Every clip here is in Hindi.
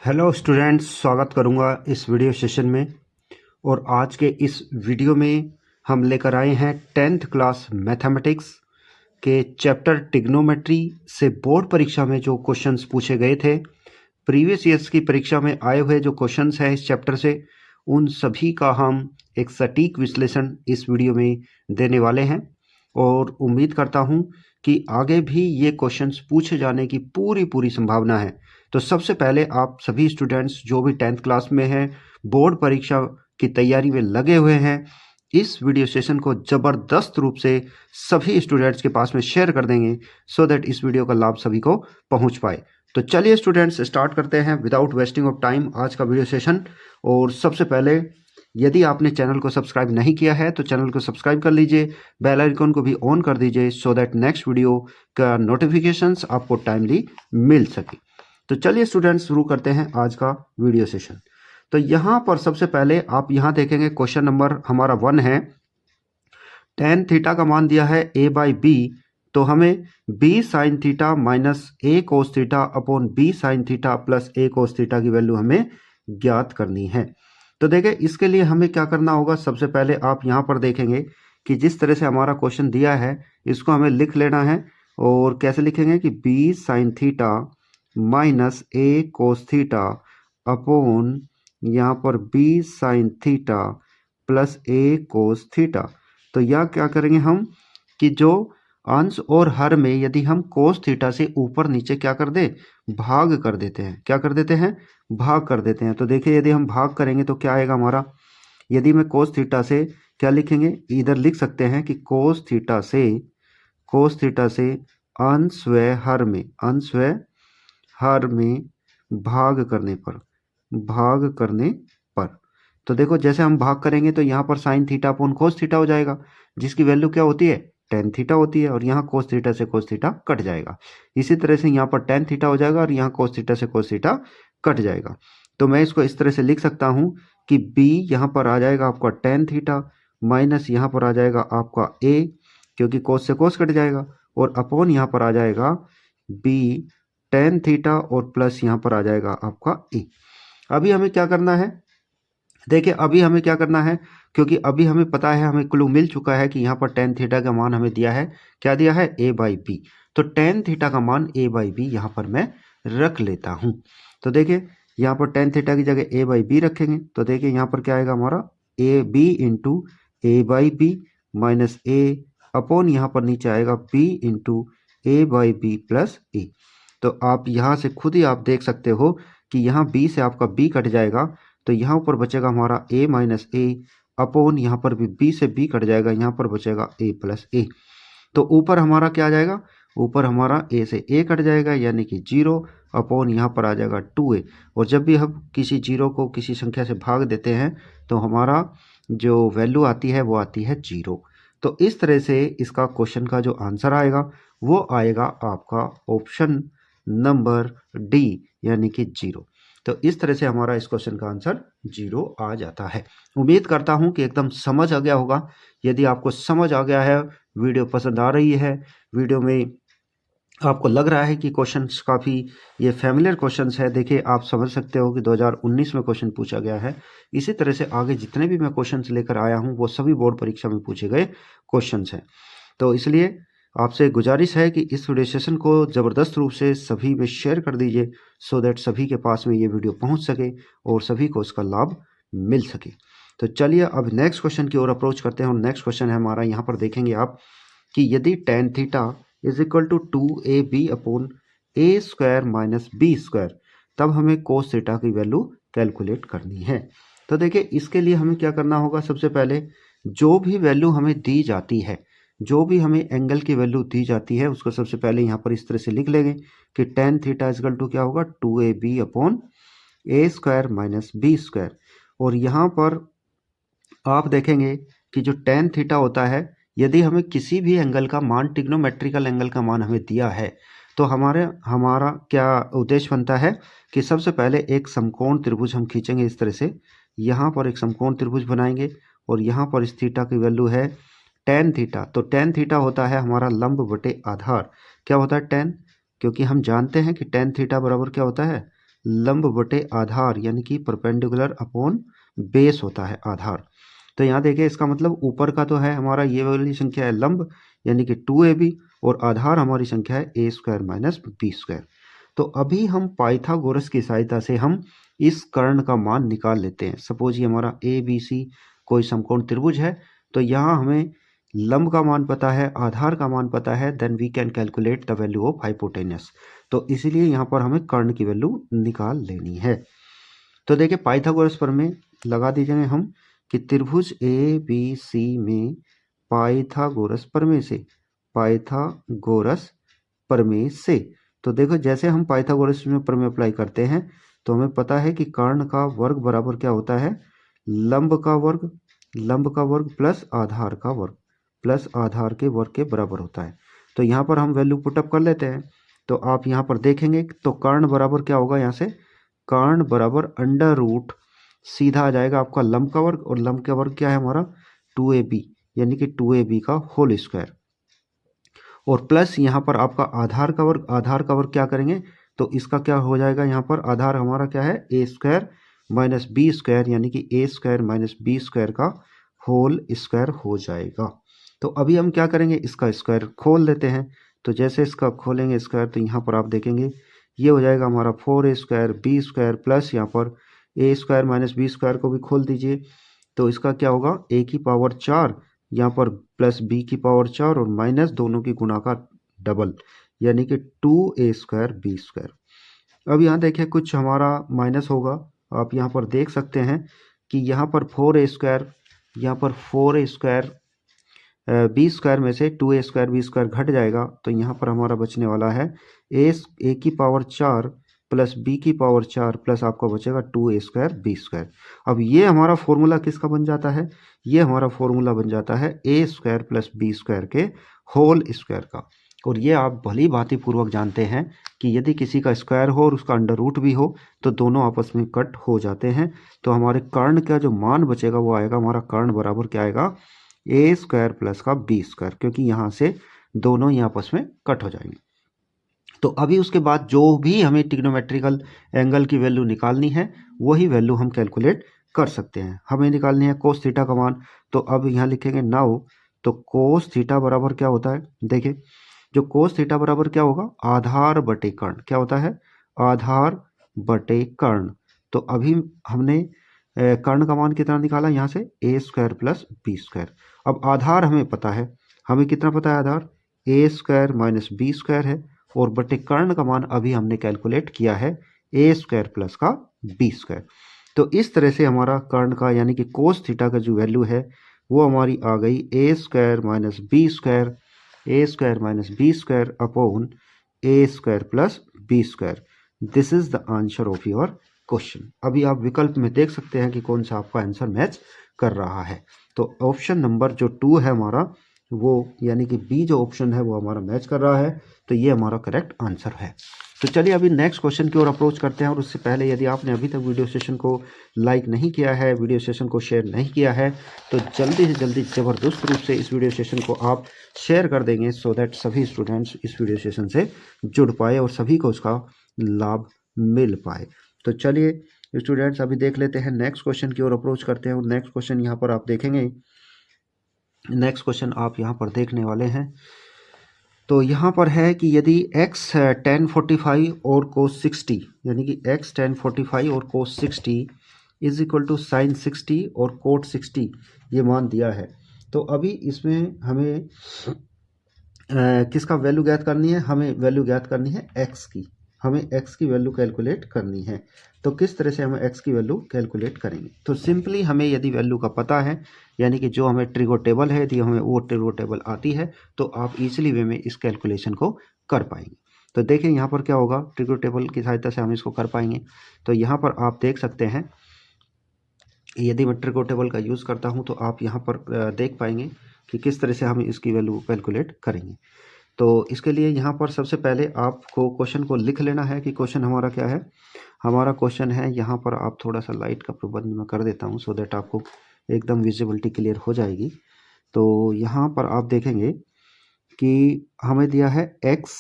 हेलो स्टूडेंट्स, स्वागत करूंगा इस वीडियो सेशन में। और आज के इस वीडियो में हम लेकर आए हैं 10th क्लास मैथमेटिक्स के चैप्टर ट्रिग्नोमेट्री से बोर्ड परीक्षा में जो क्वेश्चंस पूछे गए थे, प्रीवियस ईयर्स की परीक्षा में आए हुए जो क्वेश्चंस हैं इस चैप्टर से, उन सभी का हम एक सटीक विश्लेषण इस वीडियो में देने वाले हैं। और उम्मीद करता हूं कि आगे भी ये क्वेश्चंस पूछे जाने की पूरी संभावना है। तो सबसे पहले आप सभी स्टूडेंट्स जो भी 10th क्लास में हैं, बोर्ड परीक्षा की तैयारी में लगे हुए हैं, इस वीडियो सेशन को ज़बरदस्त रूप से सभी स्टूडेंट्स के पास में शेयर कर देंगे सो दैट इस वीडियो का लाभ सभी को पहुंच पाए। तो चलिए स्टूडेंट्स, स्टार्ट करते हैं विदाउट वेस्टिंग ऑफ टाइम आज का वीडियो सेशन। और सबसे पहले, यदि आपने चैनल को सब्सक्राइब नहीं किया है तो चैनल को सब्सक्राइब कर लीजिए, बेल आइकन को भी ऑन कर दीजिए सो दैट नेक्स्ट वीडियो का नोटिफिकेशंस आपको टाइमली मिल सके। तो चलिए स्टूडेंट्स, शुरू करते हैं आज का वीडियो सेशन। तो यहाँ पर सबसे पहले आप यहाँ देखेंगे क्वेश्चन नंबर हमारा 1 है। tan थीटा का मान दिया है a बाई बी, तो हमें b sine theta minus a cos theta upon b sine theta plus a cos theta की वैल्यू हमें ज्ञात करनी है। तो देखिए, इसके लिए हमें क्या करना होगा। सबसे पहले आप यहाँ पर देखेंगे कि जिस तरह से हमारा क्वेश्चन दिया है इसको हमें लिख लेना है। और कैसे लिखेंगे कि b sine theta minus a cos theta upon यहाँ पर b sine theta plus a cos theta. तो यह क्या करेंगे हम कि जो अंश और हर में यदि हम कोस थीटा से ऊपर नीचे क्या कर दे, भाग कर देते हैं। क्या कर देते हैं? भाग कर देते हैं। तो देखिए, यदि हम भाग करेंगे तो क्या आएगा हमारा। यदि मैं कोस थीटा से क्या लिखेंगे, इधर लिख सकते हैं कि कोस थीटा से अंश व हर में भाग करने पर। तो देखो, जैसे हम भाग करेंगे तो यहाँ पर sine theta upon cos theta हो जाएगा, जिसकी वैल्यू क्या होती है, टेन थीटा होती है। और यहाँ कोस थीटा से कोस थीटा कट जाएगा। इसी तरह से यहाँ पर टेन थीटा हो जाएगा और यहाँ कोस थीटा से कोस थीटा कट जाएगा। तो मैं इसको इस तरह से लिख सकता हूँ कि b यहाँ पर आ जाएगा आपका टेन थीटा, माइनस यहाँ पर आ जाएगा आपका a, क्योंकि कोस से कोस कट जाएगा, और अपॉन यहाँ पर आ जाएगा b टेन थीटा और प्लस यहाँ पर आ जाएगा आपका a। अभी हमें क्या करना है, देखिए अभी हमें क्या करना है, क्योंकि अभी हमें पता है, हमें क्लू मिल चुका है कि यहाँ पर टेन थीटा का मान हमें दिया है। क्या दिया है? a by B. तो टेन थीटा का मान a बाई बी यहाँ पर मैं रख लेता हूँ। तो देखिए, यहाँ पर टेन थीटा की जगह a बाई बी रखेंगे तो देखिए यहाँ पर क्या आएगा हमारा, A B into A by B minus A upon यहाँ पर नीचे आएगा b into A by B plus A. तो आप यहाँ से खुद ही आप देख सकते हो कि यहाँ b से आपका b कट जाएगा, तो यहाँ ऊपर बचेगा हमारा a माइनस ए अपॉन यहाँ पर भी b से b कट जाएगा, यहाँ पर बचेगा a प्लस ए। तो ऊपर हमारा क्या आ जाएगा, ऊपर हमारा a से a कट जाएगा यानी कि 0 अपॉन यहाँ पर आ जाएगा 2a। और जब भी हम किसी जीरो को किसी संख्या से भाग देते हैं तो हमारा जो वैल्यू आती है वो आती है 0। तो इस तरह से इसका क्वेश्चन का जो आंसर आएगा वो आएगा आपका ऑप्शन नंबर डी यानी कि 0। तो इस तरह से हमारा इस क्वेश्चन का आंसर 0 आ जाता है। उम्मीद करता हूं कि एकदम समझ आ गया होगा। यदि आपको समझ आ गया है, वीडियो पसंद आ रही है, वीडियो में आपको लग रहा है कि क्वेश्चंस काफ़ी ये फैमिलियर क्वेश्चंस है, देखिए आप समझ सकते हो कि 2019 में क्वेश्चन पूछा गया है। इसी तरह से आगे जितने भी मैं क्वेश्चंस लेकर आया हूं वो सभी बोर्ड परीक्षा में पूछे गए क्वेश्चंस हैं। तो इसलिए आपसे गुजारिश है कि इस वीडियो सेशन को ज़बरदस्त रूप से सभी में शेयर कर दीजिए सो दैट सभी के पास में ये वीडियो पहुंच सके और सभी को इसका लाभ मिल सके। तो चलिए अब नेक्स्ट क्वेश्चन की ओर अप्रोच करते हैं। और नेक्स्ट क्वेश्चन है हमारा, यहाँ पर देखेंगे आप कि यदि tan theta is equal to 2ab upon A square minus B square, तब हमें कोस थीटा की वैल्यू कैलकुलेट करनी है। तो देखिए, इसके लिए हमें क्या करना होगा, सबसे पहले जो भी वैल्यू हमें दी जाती है, जो भी हमें एंगल की वैल्यू दी जाती है उसको सबसे पहले यहाँ पर इस तरह से लिख लेंगे कि टेन थीटा इजकल टू क्या होगा, 2ab upon A square minus B square. और यहाँ पर आप देखेंगे कि जो टेन थीटा होता है, यदि हमें किसी भी एंगल का मान, ट्रिग्नोमेट्रिकल एंगल का मान हमें दिया है तो हमारा क्या उद्देश्य बनता है कि सबसे पहले एक समकोण त्रिभुज हम खींचेंगे इस तरह से। यहाँ पर एक समकोण त्रिभुज बनाएंगे और यहाँ पर इस थीटा की वैल्यू है टेन थीटा। तो टेन थीटा होता है हमारा लंब बटे आधार। क्या होता है टेन, क्योंकि हम जानते हैं कि टेन थीटा बराबर क्या होता है, लंब बटे आधार यानी कि परपेंडिकुलर अपॉन बेस होता है आधार। तो यहाँ देखिए इसका मतलब ऊपर का तो है हमारा ये वाली संख्या है लंब यानी कि 2ab और आधार हमारी संख्या है a square minus B square. तो अभी हम पाइथागोरस की सहायता से हम इस कर्ण का मान निकाल लेते हैं। सपोज ये हमारा ए बी सी कोई समकोण त्रिभुज है, तो यहाँ हमें लंब का मान पता है, आधार का मान पता है, then we can calculate the value of hypotenuse. तो इसीलिए यहाँ पर हमें कर्ण की वैल्यू निकाल लेनी है। तो देखिए पाइथागोरस प्रमेय लगा दीजिए हम कि त्रिभुज ए बी सी में पाइथागोरस प्रमेय से, पाइथागोरस प्रमेय से, तो देखो जैसे हम पाइथागोरस में प्रमेय अप्लाई करते हैं तो हमें पता है कि कर्ण का वर्ग बराबर क्या होता है, लंब का वर्ग प्लस आधार का वर्ग प्लस आधार के वर्ग के बराबर होता है। तो यहाँ पर हम वैल्यू पुटअप कर लेते हैं। तो आप यहाँ पर देखेंगे तो कर्ण बराबर क्या होगा, यहाँ से कर्ण बराबर अंडर रूट सीधा आ जाएगा आपका लंब का वर्ग, और लंब का वर्ग क्या है हमारा 2ab यानी कि 2ab का होल स्क्वायर, और प्लस यहाँ पर आपका आधार का वर्ग क्या करेंगे तो इसका क्या हो जाएगा, यहाँ पर आधार हमारा क्या है ए स्क्वायर माइनस बी स्क्वायर यानी कि ए स्क्वायर माइनस बी स्क्वायर का होल स्क्वायर हो जाएगा। तो अभी हम क्या करेंगे, इसका स्क्वायर खोल लेते हैं। तो जैसे इसका खोलेंगे स्क्वायर तो यहाँ पर आप देखेंगे ये हो जाएगा हमारा 4a square B square plus यहाँ पर ए स्क्वायर माइनस बी स्क्वायर को भी खोल दीजिए। तो इसका क्या होगा a की पावर 4 यहाँ पर प्लस b की पावर 4 और माइनस दोनों की गुणा का डबल यानी कि 2a स्क्वायर बी स्क्वायर। अब यहाँ देखिए कुछ हमारा माइनस होगा, आप यहाँ पर देख सकते हैं कि यहाँ पर 4a स्क्वायर, यहाँ पर 4a स्क्वायर बी स्क्वायर में से 2a स्क्वायर बी स्क्वायर घट जाएगा, तो यहाँ पर हमारा बचने वाला है a की पावर 4 प्लस b की पावर 4 प्लस आपका बचेगा 2a स्क्वायर बी स्क्वायर। अब ये हमारा फॉर्मूला किसका बन जाता है, ये हमारा फॉर्मूला बन जाता है a square plus B square के होल स्क्वायर का। और ये आप भली भांति पूर्वक जानते हैं कि यदि किसी का स्क्वायर हो और उसका अंडर रूट भी हो तो दोनों आपस में कट हो जाते हैं। तो हमारे कर्ण का जो मान बचेगा वो आएगा हमारा कर्ण बराबर क्या आएगा ए स्क्वायर प्लस का बी स्क्वायर, क्योंकि यहाँ से दोनों ही आपस में कट हो जाएंगे। तो अभी उसके बाद जो भी हमें ट्रिग्नोमेट्रिकल एंगल की वैल्यू निकालनी है वही वैल्यू हम कैलकुलेट कर सकते हैं। हमें निकालनी है कोस थीटा का मान, तो अब यहाँ लिखेंगे नाउ, तो कोस थीटा बराबर क्या होता है, देखिए जो कोस थीटा बराबर क्या होगा आधार बटे कर्ण, क्या होता है आधार बटे कर्ण। तो अभी हमने कर्ण का मान कितना निकाला, यहाँ से ए स्क्वायर प्लस बी स्क्वायर। अब आधार हमें पता है, हमें कितना पता है आधार ए स्क्वायर माइनस बी स्क्वायर है, और बटे कर्ण का मान अभी हमने कैलकुलेट किया है ए स्क्वायर प्लस का बी स्क्वायर। तो इस तरह से हमारा कर्ण का यानी कि कोस थीटा का जो वैल्यू है वो हमारी आ गई A square minus B square, A square minus B square upon A square plus B square. This is the answer of your question. अभी आप विकल्प में देख सकते हैं कि कौन सा आपका आंसर मैच कर रहा है। तो ऑप्शन नंबर जो 2 है हमारा वो यानी कि बी जो ऑप्शन है वो हमारा मैच कर रहा है, तो ये हमारा करेक्ट आंसर है। तो चलिए अभी नेक्स्ट क्वेश्चन की ओर अप्रोच करते हैं, और उससे पहले यदि आपने अभी तक वीडियो सेशन को लाइक नहीं किया है, वीडियो सेशन को शेयर नहीं किया है, तो जल्दी से जल्दी ज़बरदस्त रूप से इस वीडियो सेशन को आप शेयर कर देंगे सो दैट सभी स्टूडेंट्स इस वीडियो सेशन से जुड़ पाए और सभी को उसका लाभ मिल पाए। तो चलिए स्टूडेंट्स अभी देख लेते हैं नेक्स्ट क्वेश्चन की ओर अप्रोच करते हैं। और नेक्स्ट क्वेश्चन यहाँ पर आप देखेंगे, नेक्स्ट क्वेश्चन आप यहाँ पर देखने वाले हैं। तो यहाँ पर है कि यदि x tan 45 और cos 60 यानी कि x tan 45 और cos 60 is equal to sine 60 और कोट 60 ये मान दिया है, तो अभी इसमें हमें किसका वैल्यू ज्ञात करनी है, हमें वैल्यू ज्ञात करनी है x की, हमें x की वैल्यू कैलकुलेट करनी है। तो किस तरह से हमें x की वैल्यू कैलकुलेट करेंगे, तो सिंपली हमें यदि वैल्यू का पता है यानी कि जो हमें ट्रिगो टेबल है यदि हमें वो ट्रिगो टेबल आती है तो आप इजीली वे में इस कैलकुलेशन को कर पाएंगे। तो देखिए यहाँ पर क्या होगा, ट्रिगो टेबल की सहायता से हम इसको कर पाएंगे। तो यहाँ पर आप देख सकते हैं यदि मैं ट्रिगो टेबल का यूज़ करता हूँ तो आप यहाँ पर देख पाएंगे कि किस तरह से हम इसकी वैल्यू कैलकुलेट करेंगे। तो इसके लिए यहाँ पर सबसे पहले आपको क्वेश्चन को लिख लेना है कि क्वेश्चन हमारा क्या है। हमारा क्वेश्चन है, यहाँ पर आप थोड़ा सा लाइट का प्रबंध मैं कर देता हूँ सो दैट आपको एकदम विजिबिलिटी क्लियर हो जाएगी। तो यहाँ पर आप देखेंगे कि हमें दिया है x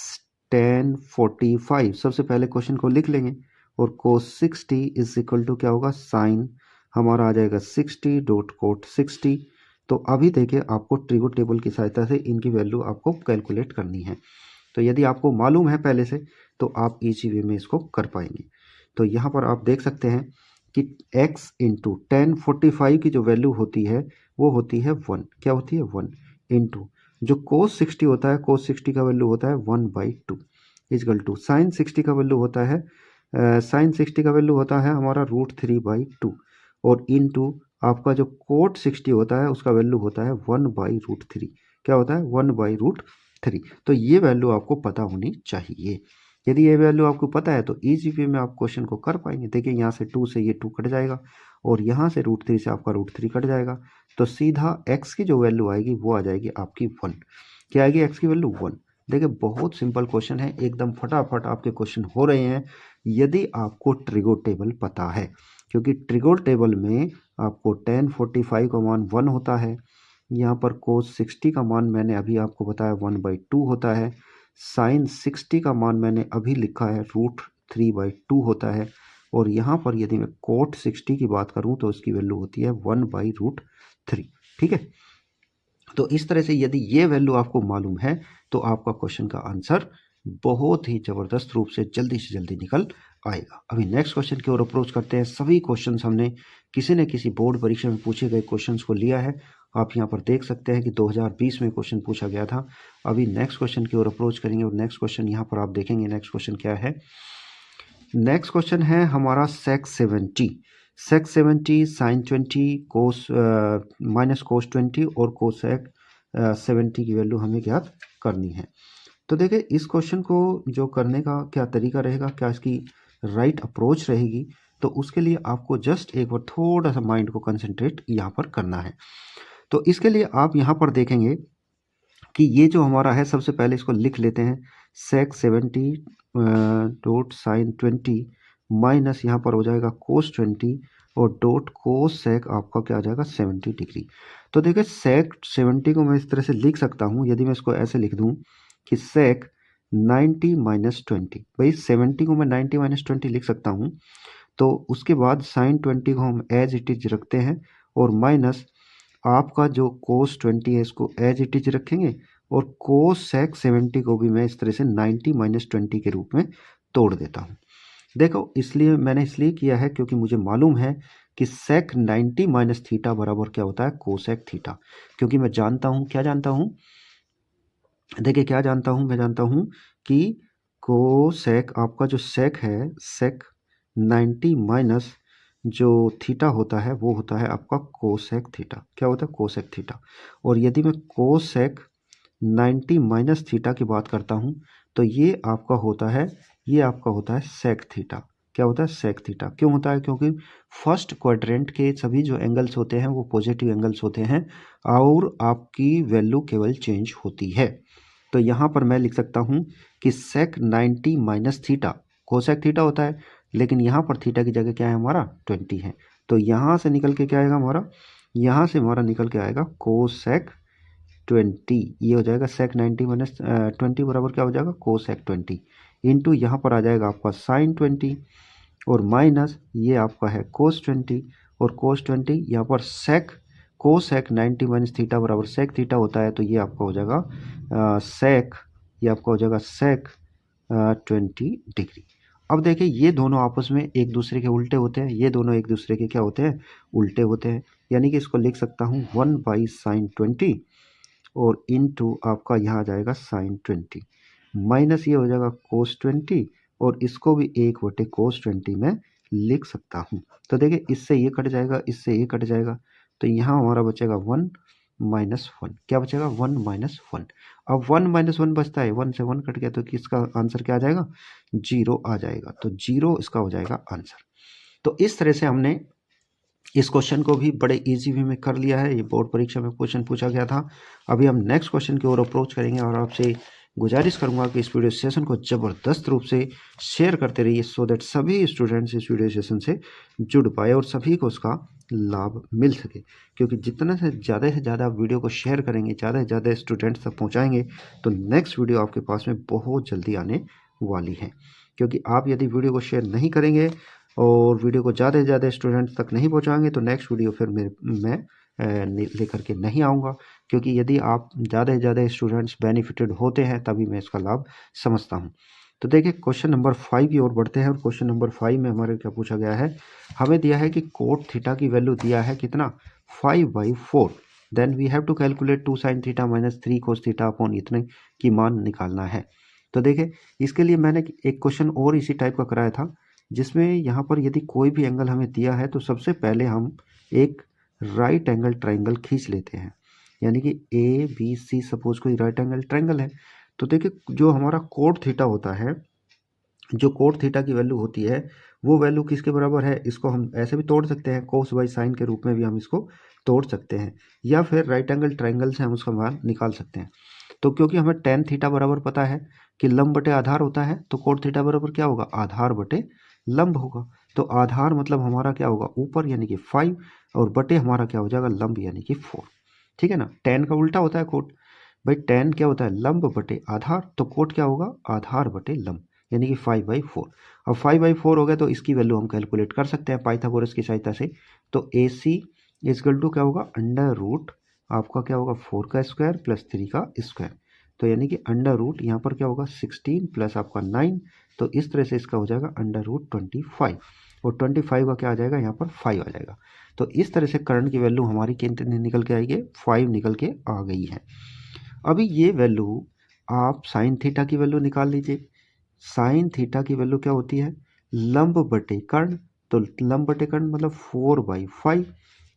tan 45, सबसे पहले क्वेश्चन को लिख लेंगे और cos 60 इज इक्वल टू क्या होगा, साइन हमारा आ जाएगा 60 डॉट कोट 60। तो अभी देखिए आपको ट्रिगो टेबल की सहायता से इनकी वैल्यू आपको कैलकुलेट करनी है। तो यदि आपको मालूम है पहले से तो आप इजी वे में इसको कर पाएंगे। तो यहाँ पर आप देख सकते हैं कि x इंटू 1045 की जो वैल्यू होती है वो होती है 1, क्या होती है 1, इंटू जो cos 60 होता है, cos 60 का वैल्यू होता है 1/2 इजकल टू साइन 60 का वैल्यू होता है साइन 60 का वैल्यू होता है हमारा √3/2 और इनटू आपका जो कोट 60 होता है उसका वैल्यू होता है 1/√3, क्या होता है 1/√3। तो ये वैल्यू आपको पता होनी चाहिए। यदि ये वैल्यू आपको पता है तो इजी वे में आप क्वेश्चन को कर पाएंगे। देखिए यहाँ से 2 से ये 2 कट जाएगा और यहाँ से √3 से आपका √3 कट जाएगा, तो सीधा x की जो वैल्यू आएगी वो आ जाएगी आपकी 1। क्या आएगी x की वैल्यू 1। देखिए बहुत सिंपल क्वेश्चन है, एकदम फटाफट आपके क्वेश्चन हो रहे हैं यदि आपको ट्रिगो टेबल पता है, क्योंकि ट्रिगो टेबल में आपको 1045 का मान 1 होता है, यहाँ पर cos 60 का मान मैंने अभी आपको बताया 1/2 होता है, साइन 60 का मान मैंने अभी लिखा है √3/2 होता है, और यहाँ पर यदि मैं कोट 60 की बात करूँ तो उसकी वैल्यू होती है 1/√3। ठीक है, तो इस तरह से यदि ये वैल्यू आपको मालूम है तो आपका क्वेश्चन का आंसर बहुत ही ज़बरदस्त रूप से जल्दी निकल आएगा। अभी नेक्स्ट क्वेश्चन की ओर अप्रोच करते हैं। सभी क्वेश्चंस हमने किसी न किसी बोर्ड परीक्षा में पूछे गए क्वेश्चंस को लिया है। आप यहाँ पर देख सकते हैं कि 2020 में क्वेश्चन पूछा गया था। अभी नेक्स्ट क्वेश्चन की ओर अप्रोच करेंगे और नेक्स्ट क्वेश्चन यहाँ पर आप देखेंगे। नेक्स्ट क्वेश्चन क्या है, नेक्स्ट क्वेश्चन है हमारा सेक 70 साइन 20 कोस माइनस कोस 20 और कोसेक 70 की वैल्यू हमें ज्ञात करनी है। तो देखिए इस क्वेश्चन को जो करने का क्या तरीका रहेगा, क्या इसकी राइट अप्रोच रहेगी, तो उसके लिए आपको जस्ट एक बार थोड़ा सा माइंड को कंसंट्रेट यहाँ पर करना है। तो इसके लिए आप यहाँ पर देखेंगे कि ये जो हमारा है, सबसे पहले इसको लिख लेते हैं, सेक 70 डॉट साइन 20 माइनस यहाँ पर हो जाएगा कोस 20 और डॉट कोस सेक आपका क्या आ जाएगा 70 डिग्री। तो देखिए सेक 70 को मैं इस तरह से लिख सकता हूँ, यदि मैं इसको ऐसे लिख दूँ कि सेक 90 माइनस 20, भाई 70 को मैं 90 माइनस 20 लिख सकता हूँ। तो उसके बाद साइन 20 को हम एज इट इज रखते हैं और माइनस आपका जो कोस 20 है इसको एज इट इज रखेंगे और कोस सेक 70 को भी मैं इस तरह से 90 माइनस 20 के रूप में तोड़ देता हूँ। देखो इसलिए मैंने इसलिए किया है क्योंकि मुझे मालूम है कि सेक 90 माइनस थीटा बराबर क्या होता है कोसेक थीटा, क्योंकि मैं जानता हूँ, क्या जानता हूँ, देखिए क्या जानता हूँ, मैं जानता हूँ कि कोसेक आपका जो सेक है, सेक 90 माइनस जो थीटा होता है वो होता है आपका कोसेक थीटा, क्या होता है कोसेक थीटा। और यदि मैं कोसेक 90 माइनस थीटा की बात करता हूँ तो ये आपका होता है, ये आपका होता है सेक थीटा, क्या होता है सेक थीटा। क्यों होता है, क्योंकि फर्स्ट क्वाड्रेंट के सभी जो एंगल्स होते हैं वो पॉजिटिव एंगल्स होते हैं और आपकी वैल्यू केवल चेंज होती है। तो यहाँ पर मैं लिख सकता हूँ कि सेक 90 माइनस थीटा कोसेक थीटा होता है, लेकिन यहाँ पर थीटा की जगह क्या है हमारा 20 है। तो यहाँ से निकल के क्या आएगा हमारा, यहाँ से हमारा निकल के आएगा कोसेक 20, ये हो जाएगा सेक 90 माइनस 20 बराबर क्या हो जाएगा कोसेक 20 इंटू यहाँ पर आ जाएगा आपका साइन 20 और माइनस ये आपका है कोस 20 और कोस 20 यहाँ पर सेक कोसेक 90 माइनस थीटा बराबर सेक थीटा होता है, तो ये आपका हो जाएगा सेक, ये आपका हो जाएगा सेक 20 डिग्री। अब देखिए ये दोनों आपस में एक दूसरे के उल्टे होते हैं, ये दोनों एक दूसरे के क्या होते हैं उल्टे होते हैं, यानी कि इसको लिख सकता हूँ 1/sin20 और इनटू आपका यहाँ आ जाएगा साइन 20 माइनस ये हो जाएगा कोस 20 और इसको भी 1/cos 20 में लिख सकता हूँ। तो देखिए इससे ये कट जाएगा, इससे ये कट जाएगा, तो यहाँ हमारा बचेगा 1 माइनस 1, क्या बचेगा 1 माइनस 1। अब 1 माइनस 1 बचता है, 1 से 1 कट गया तो किसका आंसर क्या आ जाएगा 0 आ जाएगा, तो 0 इसका हो जाएगा आंसर। तो इस तरह से हमने इस क्वेश्चन को भी बड़े इजी वे में कर लिया है। ये बोर्ड परीक्षा में क्वेश्चन पूछा गया था। अभी हम नेक्स्ट क्वेश्चन की ओर अप्रोच करेंगे और आपसे गुजारिश करूंगा कि इस वीडियो सेशन को ज़बरदस्त रूप से शेयर करते रहिए सो दैट सभी स्टूडेंट्स इस वीडियो सेशन से जुड़ पाए और सभी को उसका लाभ मिल सके, क्योंकि जितना से ज़्यादा वीडियो को शेयर करेंगे, ज़्यादा से ज़्यादा स्टूडेंट्स तक पहुँचाएँगे तो नेक्स्ट वीडियो आपके पास में बहुत जल्दी आने वाली है। क्योंकि आप यदि वीडियो को शेयर नहीं करेंगे और वीडियो को ज़्यादा से ज़्यादा स्टूडेंट्स तक नहीं पहुँचाएंगे तो नेक्स्ट वीडियो फिर मैं लेकर के नहीं आऊँगा, क्योंकि यदि आप ज़्यादा से ज़्यादा स्टूडेंट्स बेनिफिटेड होते हैं तभी मैं इसका लाभ समझता हूँ। तो देखिए क्वेश्चन नंबर 5 की ओर बढ़ते हैं और क्वेश्चन नंबर 5 में हमारे क्या पूछा गया है, हमें दिया है कि कोट थीटा की वैल्यू दिया है कितना 5/4, then we have to calculate 2 sin theta minus 3 cos theta upon इतने की मान निकालना है। तो देखिए इसके लिए मैंने एक क्वेश्चन और इसी टाइप का कराया था, जिसमें यहाँ पर यदि कोई भी एंगल हमें दिया है तो सबसे पहले हम एक राइट एंगल ट्राइंगल खींच लेते हैं, यानी कि ABC सपोज कोई राइट एंगल ट्राइंगल है। तो देखिए जो हमारा कोट थीटा होता है, जो कोट थीटा की वैल्यू होती है वो वैल्यू किसके बराबर है, इसको हम ऐसे भी तोड़ सकते हैं, कोस बाई साइन के रूप में भी हम इसको तोड़ सकते हैं, या फिर राइट एंगल ट्राइंगल से हम उसका मान निकाल सकते हैं। तो क्योंकि हमें टेन थीटा बराबर पता है कि लंब बटे आधार होता है, तो कोट थीटा बराबर क्या होगा, आधार बटे लंब होगा। तो आधार मतलब हमारा क्या होगा ऊपर यानी कि 5, और बटे हमारा क्या हो जाएगा लंब यानी कि 4। ठीक है ना, टेन का उल्टा होता है कोट, भाई टेन क्या होता है लंब बटे आधार, तो कोट क्या होगा आधार बटे लंब यानी कि 5/4। अब 5/4 हो गया तो इसकी वैल्यू हम कैलकुलेट कर सकते हैं पाइथागोरस की सहायता से। तो AC इक्वल टू क्या होगा अंडर रूट आपका क्या होगा 4 का स्क्वायर प्लस 3 का स्क्वायर, तो यानी कि अंडर रूट यहाँ पर क्या होगा 16 प्लस आपका 9, तो इस तरह से इसका हो जाएगा अंडर रूट 25, और 25 का क्या आ जाएगा यहाँ पर 5 आ जाएगा। तो इस तरह से करंट की वैल्यू हमारी कितनी निकल के आएगी 5 निकल के आ गई है। अभी ये वैल्यू आप साइन थीटा की वैल्यू निकाल लीजिए। साइन थीटा की वैल्यू क्या होती है लंब बटे कर्ण, तो लंब बटे कर्ण मतलब 4/5।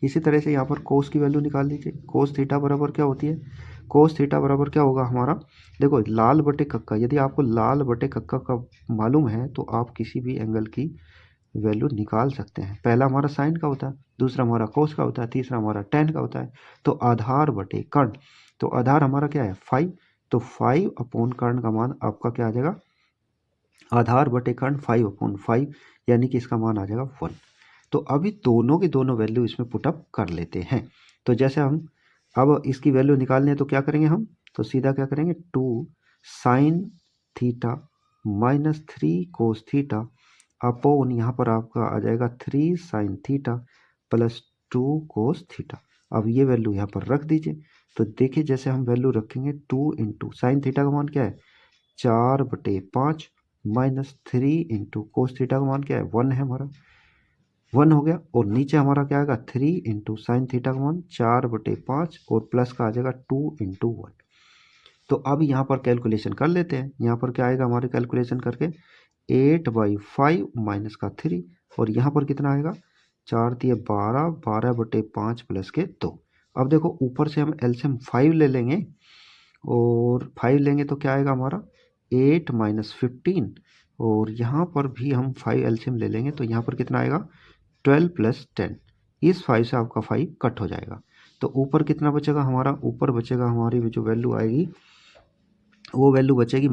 इसी तरह से यहाँ पर कोस की वैल्यू निकाल लीजिए, कोस थीटा बराबर क्या होती है, कोस थीटा बराबर क्या होगा हमारा, देखो लाल बटे कक्का, यदि आपको लाल बटे कक्का का मालूम है तो आप किसी भी एंगल की वैल्यू निकाल सकते हैं। पहला हमारा साइन का होता है, दूसरा हमारा कोस का होता है, तीसरा हमारा टेन का होता है। तो आधार बटे कर्ण, तो आधार हमारा क्या है 5, तो 5 अपॉन कर्ण का मान आपका क्या आ जाएगा आधार बटे कर्ण 5/5, यानी कि इसका मान आ जाएगा 1। तो अभी दोनों की दोनों वैल्यू इसमें पुटअप कर लेते हैं। तो जैसे हम अब इसकी वैल्यू निकालनी है तो क्या करेंगे हम, तो सीधा क्या करेंगे 2 sine theta minus 3 cos theta upon यहाँ पर आपका आ जाएगा 3 sine theta plus 2 cos theta. अब ये वैल्यू यहाँ पर रख दीजिए। तो देखिए जैसे हम वैल्यू रखेंगे 2 इंटू साइन थीटा का मान क्या है 4/5 माइनस 3 इंटू कोस थीटा का मान क्या है 1 है हमारा, 1 हो गया, और नीचे हमारा क्या आएगा 3 इंटू साइन थीटा का मान 4/5 और प्लस का आ जाएगा 2 इंटू 1। तो अब यहाँ पर कैलकुलेशन कर लेते हैं, यहाँ पर क्या आएगा हमारे कैलकुलेशन करके 8/5 माइनस का 3, और यहाँ पर कितना आएगा 4 × 12, 12/5 प्लस के 2। अब देखो ऊपर से हम एलसीएम 5 ले लेंगे, और 5 लेंगे तो क्या आएगा हमारा 8 माइनस 15, और यहाँ पर भी हम 5 एलसीएम ले लेंगे तो यहाँ पर कितना आएगा 12 प्लस 10। इस 5 से आपका 5 कट हो जाएगा, तो ऊपर कितना बचेगा हमारा, ऊपर बचेगा हमारी जो वैल्यू आएगी वो वैल्यू बचेगी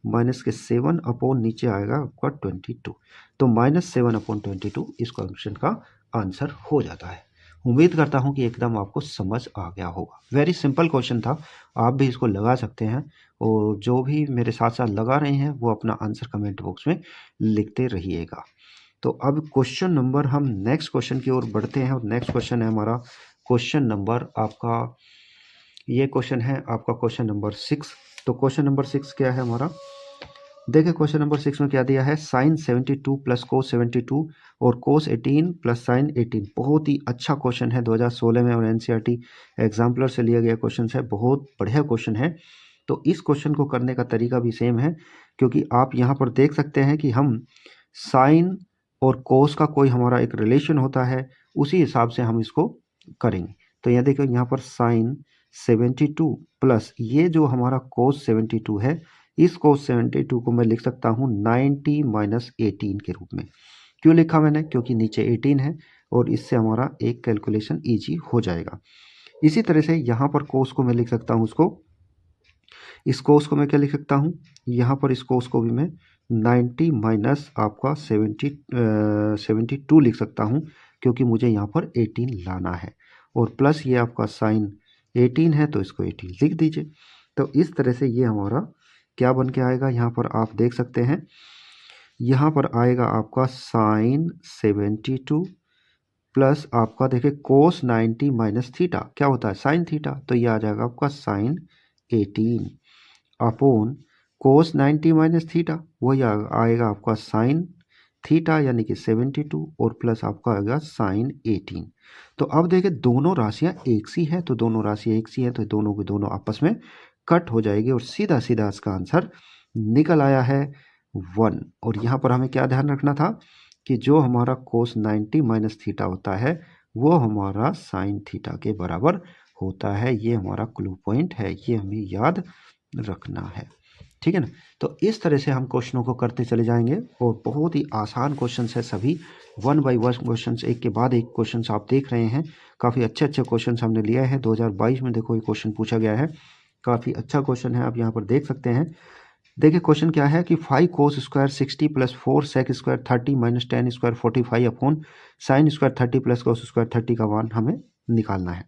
-7 अपॉन नीचे आएगा आपका 22। तो -7/22 इस क्वेश्चन का आंसर हो जाता है। उम्मीद करता हूँ कि एकदम आपको समझ आ गया होगा। वेरी सिंपल क्वेश्चन था, आप भी इसको लगा सकते हैं, और जो भी मेरे साथ साथ लगा रहे हैं वो अपना आंसर कमेंट बॉक्स में लिखते रहिएगा। तो अब क्वेश्चन नंबर हम नेक्स्ट क्वेश्चन की ओर बढ़ते हैं, और नेक्स्ट क्वेश्चन है हमारा क्वेश्चन नंबर आपका, ये क्वेश्चन है आपका क्वेश्चन नंबर 6। तो क्वेश्चन नंबर 6 क्या है हमारा, देखिए क्वेश्चन नंबर 6 में क्या दिया है साइन 72 प्लस कोस 72 और कोस 18 प्लस साइन 18। बहुत ही अच्छा क्वेश्चन है, 2016 में और एनसीईआरटी एग्जाम्पलर से लिया गया क्वेश्चन है, बहुत बढ़िया क्वेश्चन है। तो इस क्वेश्चन को करने का तरीका भी सेम है, क्योंकि आप यहाँ पर देख सकते हैं कि हम साइन और कोस का कोई हमारा एक रिलेशन होता है, उसी हिसाब से हम इसको करेंगे। तो यहाँ देखो यहाँ पर साइन 72 प्लस ये जो हमारा कोस 72 है, इस कोस 72 को मैं लिख सकता हूँ 90 माइनस 18 के रूप में। क्यों लिखा मैंने, क्योंकि नीचे 18 है और इससे हमारा एक कैलकुलेशन ईजी हो जाएगा। इसी तरह से यहाँ पर कोस को मैं लिख सकता हूँ उसको, इस कोस को मैं क्या लिख सकता हूँ, यहाँ पर इस कोस को भी मैं 90 माइनस आपका 72 लिख सकता हूँ, क्योंकि मुझे यहाँ पर 18 लाना है, और प्लस ये आपका साइन 18 है तो इसको 18 लिख दीजिए। तो इस तरह से ये हमारा क्या बन के आएगा, यहाँ पर आप देख सकते हैं, यहाँ पर आएगा आपका साइन 72 प्लस आपका देखिए कोस 90 माइनस थीटा, क्या होता है साइन थीटा, तो ये आ जाएगा आपका sine 18 upon cos 90 minus theta, वही आएगा आपका साइन थीटा यानी कि 72 और प्लस आपका आएगा साइन 18। तो अब देखिए दोनों राशियां एक सी है, तो दोनों राशियां एक सी है तो दोनों की दोनों आपस में कट हो जाएगी और सीधा सीधा इसका आंसर निकल आया है 1। और यहाँ पर हमें क्या ध्यान रखना था कि जो हमारा कोस 90 माइनस थीटा होता है वो हमारा साइन थीटा के बराबर होता है। ये हमारा क्लू पॉइंट है, ये हमें याद रखना है, ठीक है ना। तो इस तरह से हम क्वेश्चनों को करते चले जाएंगे और बहुत ही आसान क्वेश्चन है सभी, 1 बाई 1 क्वेश्चन, एक के बाद एक क्वेश्चन आप देख रहे हैं। काफ़ी अच्छे अच्छे क्वेश्चन हमने लिए हैं। 2022 में देखो ये क्वेश्चन पूछा गया है, काफ़ी अच्छा क्वेश्चन है, आप यहाँ पर देख सकते हैं। देखिए क्वेश्चन क्या है कि 5 cos square 60 plus 4 sec square 30 minus 10 square 45 upon sine square 30 plus cos square 30 का मान हमें निकालना है।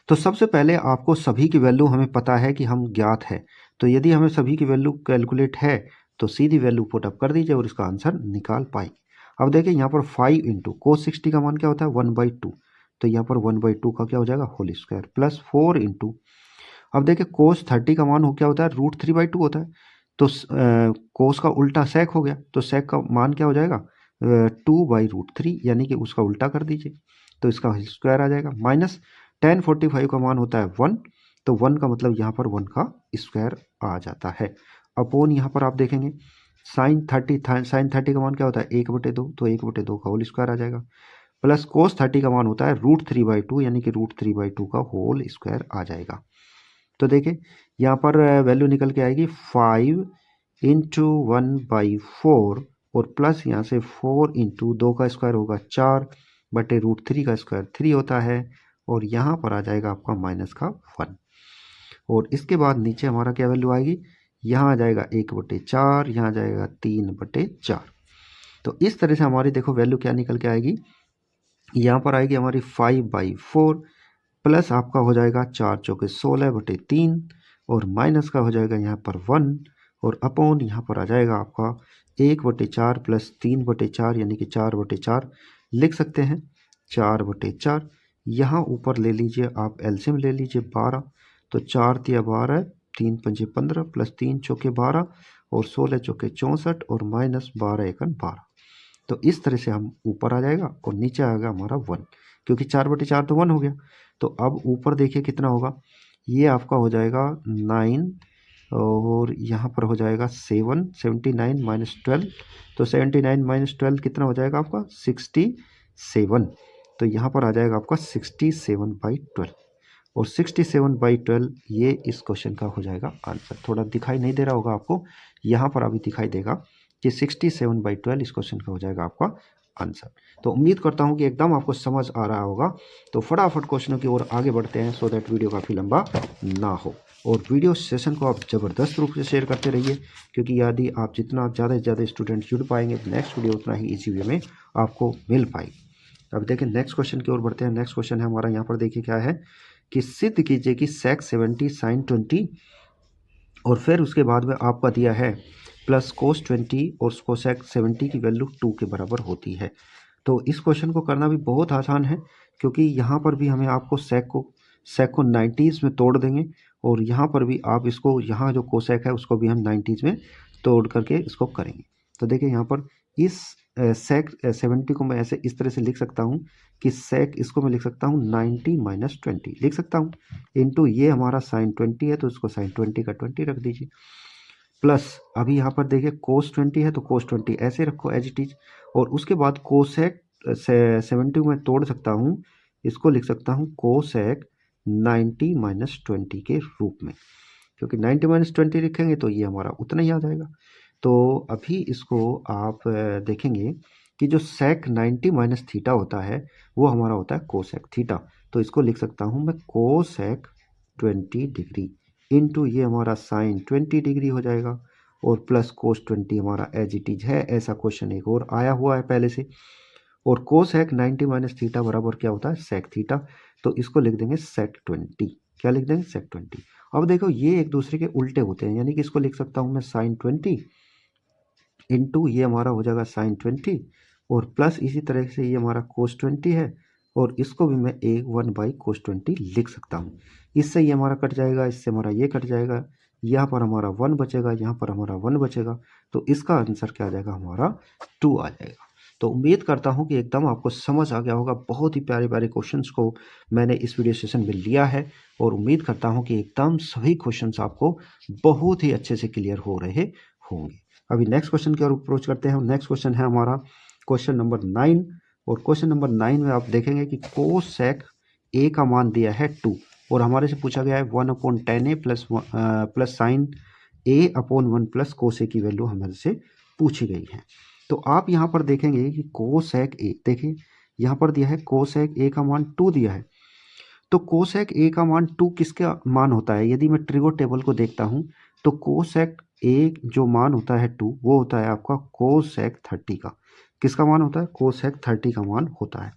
तो सबसे पहले आपको सभी की वैल्यू हमें पता है कि हम ज्ञात है, तो यदि हमें सभी की वैल्यू कैलकुलेट है तो सीधी वैल्यू पुट अप कर दीजिए और इसका आंसर निकाल पाए। अब देखिए यहाँ पर 5 इंटू कोस 60 का मान क्या होता है 1/2, तो यहाँ पर 1/2 का क्या हो जाएगा होल स्क्वायर प्लस 4 इंटू, अब देखिए कोस 30 का मान हो क्या होता है √3/2 होता है, तो कोस का उल्टा सेक हो गया, तो सेक का मान क्या हो जाएगा 2/√3 यानी कि उसका उल्टा कर दीजिए तो इसका स्क्वायर आ जाएगा। माइनस tan 45 का मान होता है 1, तो 1 का मतलब यहाँ पर 1 का स्क्वायर आ जाता है। अपॉन यहाँ पर आप देखेंगे साइन 30 का मान क्या होता है 1/2, तो 1/2 का होल स्क्वायर आ जाएगा, प्लस कोस 30 का मान होता है √3/2 यानी कि √3/2 का होल स्क्वायर आ जाएगा। तो देखिए यहाँ पर वैल्यू निकल के आएगी 5 इंटू 1/4 और प्लस यहाँ से 4 इंटू 2 का स्क्वायर होगा 4 बटे √3 का स्क्वायर 3 होता है और यहाँ पर आ जाएगा आपका माइनस का 1 और इसके बाद नीचे हमारा क्या वैल्यू आएगी, यहाँ आ जाएगा 1/4, यहाँ आ जाएगा 3/4। तो इस तरह से हमारी देखो वैल्यू क्या निकल के आएगी, यहाँ पर आएगी हमारी 5/4 प्लस आपका हो जाएगा 4 चौके 16/3 और माइनस का हो जाएगा यहाँ पर 1 और अपॉन यहाँ पर आ जाएगा आपका 1/4 प्लस 3/4 यानी कि 4/4 लिख सकते हैं 4/4। यहाँ ऊपर ले लीजिए आप एलसीएम ले लीजिए 12, तो 4 तिया 12, 3 पंजे 15 प्लस 3 चौके 12 और 16 चौके 64 और माइनस 12 एकन 12। तो इस तरह से हम ऊपर आ जाएगा और नीचे आएगा हमारा 1, क्योंकि 4/4 तो 1 हो गया। तो अब ऊपर देखिए कितना होगा, ये आपका हो जाएगा 9 और यहाँ पर हो जाएगा 7, 79 माइनस 12, तो 79 माइनस 12 कितना हो जाएगा आपका 67, तो यहाँ पर आ जाएगा आपका 67/12 और 67/12 ये इस क्वेश्चन का हो जाएगा आंसर। थोड़ा दिखाई नहीं दे रहा होगा आपको, यहाँ पर अभी दिखाई देगा कि 67/12 इस क्वेश्चन का हो जाएगा आपका आंसर। तो उम्मीद करता हूँ कि एकदम आपको समझ आ रहा होगा। तो फटाफट क्वेश्चनों की ओर आगे बढ़ते हैं सो दैट वीडियो काफ़ी लंबा ना हो और वीडियो सेशन को आप ज़बरदस्त रूप से शेयर करते रहिए, क्योंकि यदि आप जितना ज़्यादा से ज़्यादा स्टूडेंट जुड़ पाएंगे नेक्स्ट वीडियो उतना ही ईजी वे में आपको मिल पाएगी। अब देखिए नेक्स्ट क्वेश्चन की ओर बढ़ते हैं। नेक्स्ट क्वेश्चन है हमारा, यहाँ पर देखिए क्या है कि सिद्ध कीजिए कि सेक 70 साइन 20 और फिर उसके बाद में आपका दिया है प्लस कोस 20 और कोसेक 70 की वैल्यू 2 के बराबर होती है। तो इस क्वेश्चन को करना भी बहुत आसान है, क्योंकि यहाँ पर भी हमें आपको सेक को 90s में तोड़ देंगे और यहाँ पर भी आप इसको, यहाँ जो कोसेक है उसको भी हम 90s में तोड़ करके इसको करेंगे। तो देखिए यहाँ पर इस सेक 70 को मैं ऐसे इस तरह से लिख सकता हूँ कि सेक इसको मैं लिख सकता हूँ 90 माइनस 20 लिख सकता हूँ, इंटू ये हमारा साइन 20 है तो इसको साइन 20 का 20 रख दीजिए, प्लस अभी यहाँ पर देखिए कोस 20 है तो कोस 20 ऐसे रखो एज इट इज, और उसके बाद कोसेक 70 में तोड़ सकता हूँ, इसको लिख सकता हूँ कोसेक 90 माइनस 20 के रूप में, क्योंकि 90 माइनस 20 लिखेंगे तो ये हमारा उतना ही आ जाएगा। तो अभी इसको आप देखेंगे कि जो सेक 90 माइनस थीटा होता है वो हमारा होता है कोसेक थीटा, तो इसको लिख सकता हूँ मैं कोसेक 20 डिग्री इंटू ये हमारा साइन 20 डिग्री हो जाएगा और प्लस कोस 20 हमारा एज इट इज है। ऐसा क्वेश्चन एक और आया हुआ है पहले से, और कोसेक 90 माइनस थीटा बराबर क्या होता है सेक थीटा, तो इसको लिख देंगे सेक 20, क्या लिख देंगे सेक 20। अब देखो ये एक दूसरे के उल्टे होते हैं, यानी कि इसको लिख सकता हूँ मैं साइन 20 इंटू ये हमारा हो जाएगा साइन 20 और प्लस इसी तरह से ये हमारा कोस 20 है और इसको भी मैं एक 1/cos 20 लिख सकता हूँ। इससे ये हमारा कट जाएगा, इससे हमारा ये कट जाएगा, यहाँ पर हमारा 1 बचेगा, यहाँ पर हमारा 1 बचेगा, तो इसका आंसर क्या आ जाएगा हमारा 2 आ जाएगा। तो उम्मीद करता हूँ कि एकदम आपको समझ आ गया होगा। बहुत ही प्यारे प्यारे क्वेश्चंस को मैंने इस वीडियो सेशन में लिया है और उम्मीद करता हूँ कि एकदम सभी क्वेश्चंस आपको बहुत ही अच्छे से क्लियर हो रहे होंगे। अभी नेक्स्ट क्वेश्चन की ओर अप्रोच करते हैं। नेक्स्ट क्वेश्चन है हमारा क्वेश्चन नंबर 9 और क्वेश्चन नंबर 9 में आप देखेंगे कि कोसेक ए का मान दिया है 2 और हमारे से पूछा गया है 1/tan A plus sine A/1 plus cos A की वैल्यू हमारे से पूछी गई है। तो आप यहाँ पर देखेंगे कि कोसेक ए, देखिए यहाँ पर दिया है कोसेक ए का मान 2 दिया है। तो कोसेक ए का मान 2 किसका मान होता है? यदि मैं ट्रिगो टेबल को देखता हूँ तो कोसेक ए जो मान होता है 2 वो होता है आपका कोसेक 30 का। किसका मान होता है? कोसेक 30 का मान होता है।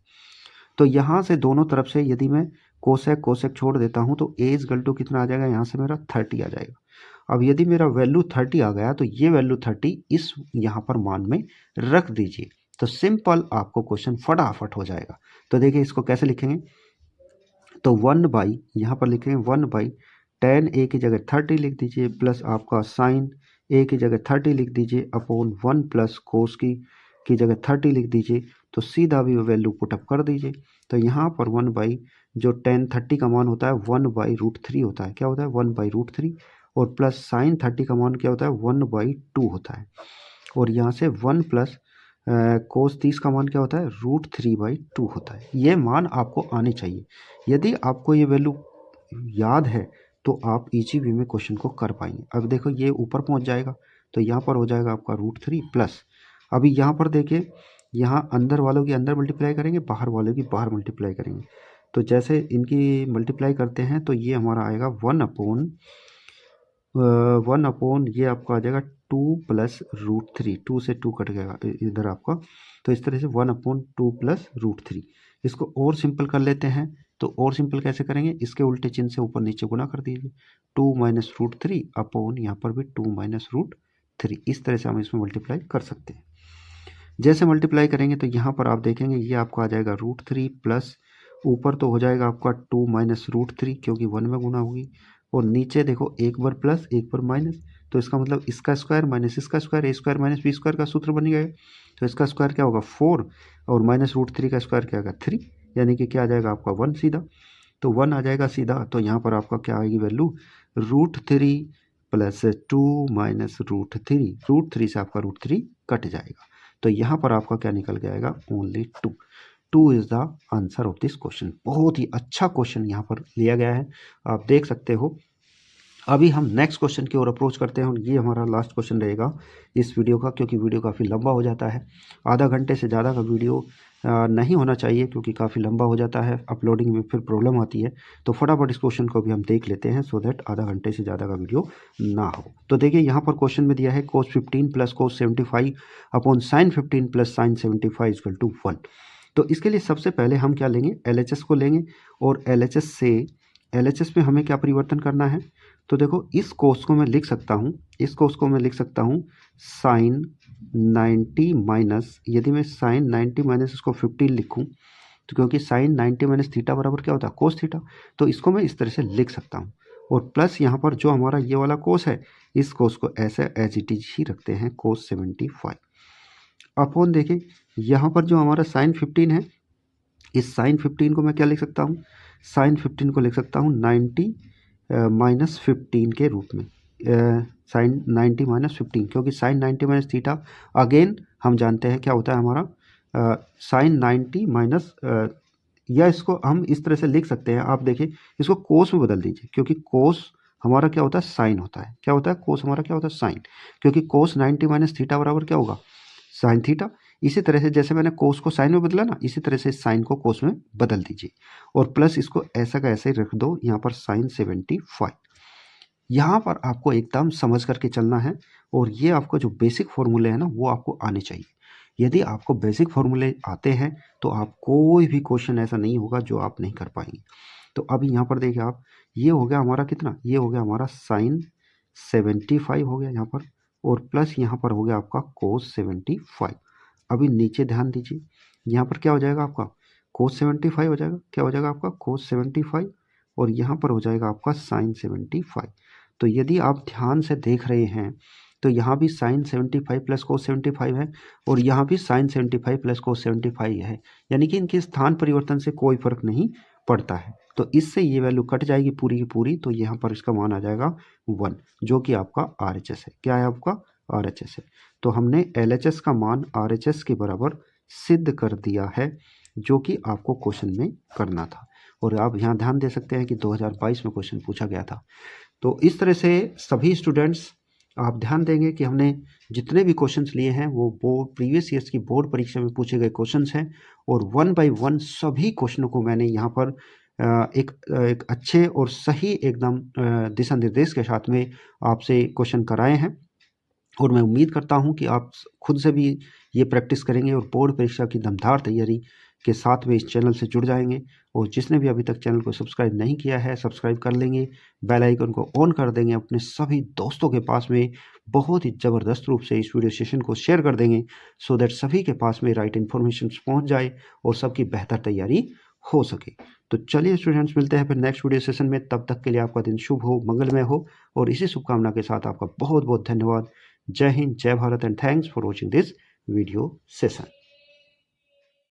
तो यहाँ से दोनों तरफ से यदि मैं कोसेक कोसेक छोड़ देता हूँ तो ए इज इक्वल टू कितना आ जाएगा? यहाँ से मेरा 30 आ जाएगा। अब यदि मेरा वैल्यू 30 आ गया तो ये वैल्यू 30 इस यहाँ पर मान में रख दीजिए, तो सिंपल आपको क्वेश्चन फटाफट हो जाएगा। तो देखिए इसको कैसे लिखेंगे, तो 1 यहाँ पर लिखेंगे 1/tan A की जगह 30 लिख दीजिए प्लस आपका साइन A की जगह 30 लिख दीजिए अपॉन 1 प्लस कोस की जगह 30 लिख दीजिए। तो सीधा भी वैल्यू पुटअप कर दीजिए। तो यहाँ पर 1 जो tan 30 का मान होता है 1/√3 होता है। क्या होता है? 1/√3 और प्लस साइन 30 का मान क्या होता है? 1/2 होता है। और यहाँ से 1 प्लस कोस 30 का मान क्या होता है? √3/2 होता है। ये मान आपको आने चाहिए। यदि आपको ये वैल्यू याद है तो आप इजी वे में क्वेश्चन को कर पाएंगे। अब देखो ये ऊपर पहुंच जाएगा तो यहाँ पर हो जाएगा आपका √3 प्लस, अभी यहाँ पर देखिए यहाँ अंदर वालों की अंदर मल्टीप्लाई करेंगे, बाहर वालों की बाहर मल्टीप्लाई करेंगे। तो जैसे इनकी मल्टीप्लाई करते हैं तो ये हमारा आएगा 1/1 ये आपका आ जाएगा 2 प्लस √3, 2 से 2 कट गएगा इधर आपका। तो इस तरह से 1/2 प्लस √3। इसको और सिंपल कर लेते हैं। तो और सिंपल कैसे करेंगे? इसके उल्टे चिन्ह से ऊपर नीचे गुना कर दीजिए, 2 माइनस √3 अपॉन यहाँ पर भी 2 माइनस √3। इस तरह से हम इसमें मल्टीप्लाई कर सकते हैं। जैसे मल्टीप्लाई करेंगे तो यहाँ पर आप देखेंगे ये आपका आ जाएगा √3 प्लस ऊपर तो हो जाएगा आपका 2 माइनस √3 क्योंकि 1 में गुना होगी, और नीचे देखो एक बार प्लस एक बार माइनस, तो इसका मतलब इसका स्क्वायर माइनस इसका square, A square minus B square का सूत्र बन गया। तो इसका स्क्वायर क्या होगा? 4 और माइनस √3 का स्क्वायर क्या होगा? 3, यानी कि क्या आ जाएगा आपका 1 सीधा। तो 1 आ जाएगा सीधा। तो यहाँ पर आपका क्या आएगी वैल्यू? √3 प्लस 2 माइनस √3, √3 से आपका √3 कट जाएगा। तो यहाँ पर आपका क्या निकल के आएगा? Only 2। 2 is the answer of this question. बहुत ही अच्छा क्वेश्चन यहाँ पर लिया गया है, आप देख सकते हो। अभी हम नेक्स्ट क्वेश्चन की ओर अप्रोच करते हैं और ये हमारा लास्ट क्वेश्चन रहेगा इस वीडियो का, क्योंकि वीडियो काफ़ी लंबा हो जाता है। आधा घंटे से ज़्यादा का वीडियो नहीं होना चाहिए क्योंकि काफ़ी लंबा हो जाता है, अपलोडिंग में फिर प्रॉब्लम आती है। तो फटाफट इस क्वेश्चन को भी हम देख लेते हैं सो दैट आधा घंटे से ज़्यादा का वीडियो ना हो। तो देखिए यहाँ पर क्वेश्चन में दिया है cos 15 plus cos 75 upon sin 15 plus sin 75 equal to 1। तो इसके लिए सबसे पहले हम क्या लेंगे? LHS को लेंगे और LHS में हमें क्या परिवर्तन करना है? तो देखो इस कोस को मैं लिख सकता हूँ, साइन 90 माइनस, यदि मैं साइन 90 माइनस इसको 15 लिखूँ तो क्योंकि साइन 90 माइनस थीटा बराबर क्या होता है? Cos theta. तो इसको मैं इस तरह से लिख सकता हूँ और प्लस यहाँ पर जो हमारा ये वाला कोस है इस कोस को ऐसे एज इट इज ही रखते हैं, कोस 75 अपॉन देखिए यहाँ पर जो हमारा साइन 15 है, इस साइन 15 को मैं क्या लिख सकता हूँ? साइन 15 को लिख सकता हूँ 90 माइनस 15 के रूप में, साइन 90 माइनस 15, क्योंकि साइन 90 माइनस थीटा अगेन हम जानते हैं क्या होता है हमारा साइन 90 माइनस, या इसको हम इस तरह से लिख सकते हैं। आप देखिए इसको कोस में बदल दीजिए, क्योंकि कोस हमारा क्या होता है? साइन होता है। क्या होता है? कोस हमारा क्या होता है? साइन, क्योंकि कोस 90 माइनस थीटा बराबर क्या होगा? Sine theta. इसी तरह से जैसे मैंने कोस को साइन में बदला ना, इसी तरह से साइन को कोस में बदल दीजिए और प्लस इसको ऐसा का ऐसे ही रख दो यहाँ पर साइन 75। यहाँ पर आपको एकदम समझ करके चलना है और ये आपको जो बेसिक फॉर्मूले हैं ना वो आपको आने चाहिए। यदि आपको बेसिक फॉर्मूले आते हैं तो आप कोई भी क्वेश्चन ऐसा नहीं होगा जो आप नहीं कर पाएंगे। तो अभी यहाँ पर देखिए आप, ये हो गया हमारा कितना, ये हो गया हमारा साइन 75 हो गया यहाँ पर, और प्लस यहाँ पर हो गया आपका कोस 75। अभी नीचे ध्यान दीजिए, यहाँ पर क्या हो जाएगा आपका कोस 75 हो जाएगा, क्या हो जाएगा आपका कोस 75, और यहाँ पर हो जाएगा आपका साइन 75। तो यदि आप ध्यान से देख रहे हैं तो यहाँ भी साइन 75 प्लस कोस 75 है, और यहाँ भी साइन 75 प्लस कोस 75 है, यानी कि इनके स्थान परिवर्तन से कोई फर्क नहीं पड़ता है। तो इससे ये वैल्यू कट जाएगी पूरी की पूरी, तो यहाँ पर इसका मान आ जाएगा 1, जो कि आपका RHS है। क्या है आपका RHS है। तो हमने LHS का मान RHS के बराबर सिद्ध कर दिया है, जो कि आपको क्वेश्चन में करना था। और आप यहाँ ध्यान दे सकते हैं कि 2022 में क्वेश्चन पूछा गया था। तो इस तरह से सभी स्टूडेंट्स आप ध्यान देंगे कि हमने जितने भी क्वेश्चंस लिए हैं वो बोर्ड प्रीवियस ईयर्स की बोर्ड परीक्षा में पूछे गए क्वेश्चंस हैं, और 1 बाय 1 सभी क्वेश्चनों को मैंने यहाँ पर एक अच्छे और सही एकदम दिशा निर्देश के साथ में आपसे क्वेश्चन कराए हैं। और मैं उम्मीद करता हूँ कि आप खुद से भी ये प्रैक्टिस करेंगे और बोर्ड परीक्षा की दमदार तैयारी के साथ में इस चैनल से जुड़ जाएंगे। और जिसने भी अभी तक चैनल को सब्सक्राइब नहीं किया है, सब्सक्राइब कर लेंगे, बेल आइकन को ऑन कर देंगे, अपने सभी दोस्तों के पास में बहुत ही ज़बरदस्त रूप से इस वीडियो सेशन को शेयर कर देंगे, सो दैट सभी के पास में राइट इन्फॉर्मेशन पहुँच जाए और सबकी बेहतर तैयारी हो सके। तो चलिए स्टूडेंट्स, मिलते हैं फिर नेक्स्ट वीडियो सेशन में। तब तक के लिए आपका दिन शुभ हो, मंगलमय हो, और इसी शुभकामना के साथ आपका बहुत बहुत धन्यवाद। जय हिंद, जय Bharat, and thanks for watching this video session.